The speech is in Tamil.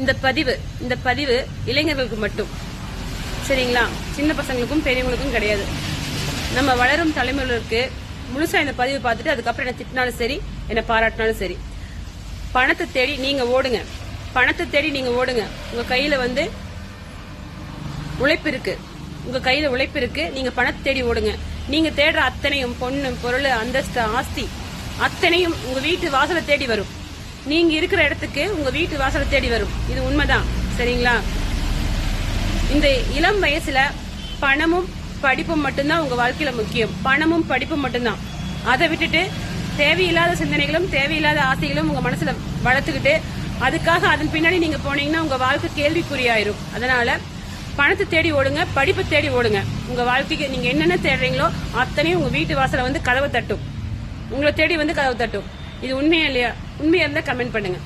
இந்த பதிவு இளைஞர்களுக்கு மட்டும், சரிங்களா? சின்ன பசங்களுக்கும் பெரியவங்களுக்கும் கிடையாது. நம்ம வளரும் தலைமுறைகளுக்கு முழுசா இந்த பதிவு பார்த்துட்டு அதுக்கப்புறம் என்ன திட்டினாலும் சரி, என்ன பாராட்டினாலும் சரி, பணத்தை தேடி நீங்க ஓடுங்க. பணத்தை தேடி நீங்க ஓடுங்க. உங்க கையில உழைப்பு இருக்கு. உங்க கையில உழைப்பு இருக்கு. நீங்க பணத்தை தேடி ஓடுங்க. நீங்க தேடுற அத்தனையும் பொண்ணு, பொருள், அந்தஸ்து, ஆஸ்தி அத்தனையும் உங்க வீட்டு வாசலை தேடி வரும். நீங்க இருக்கிற இடத்துக்கு உங்க வீட்டு வாசலை தேடி வரும். இது உண்மைதான், சரிங்களா? இந்த இளம் வயசுல பணமும் படிப்பும் மட்டும்தான் உங்க வாழ்க்கையில முக்கியம். பணமும் படிப்பும் மட்டும்தான். அதை விட்டுட்டு தேவையில்லாத சிந்தனைகளும் தேவையில்லாத ஆசைகளும் உங்க மனசுல வளர்த்துக்கிட்டு அதுக்காக அதன் பின்னாடி நீங்க போனீங்கன்னா உங்க வாழ்க்கை கேள்விக்குறியாயிரும். அதனால பணத்தை தேடி ஓடுங்க, படிப்பை தேடி ஓடுங்க. உங்க வாழ்க்கைக்கு நீங்க என்னென்ன தேடுறீங்களோ அத்தனையும் உங்க வீட்டு வாசல கதவை தட்டும். உங்களை தேடி கதவை தட்டும். இது உண்மையா இல்லையா? உண்மையா இருந்தா கமெண்ட் பண்ணுங்க.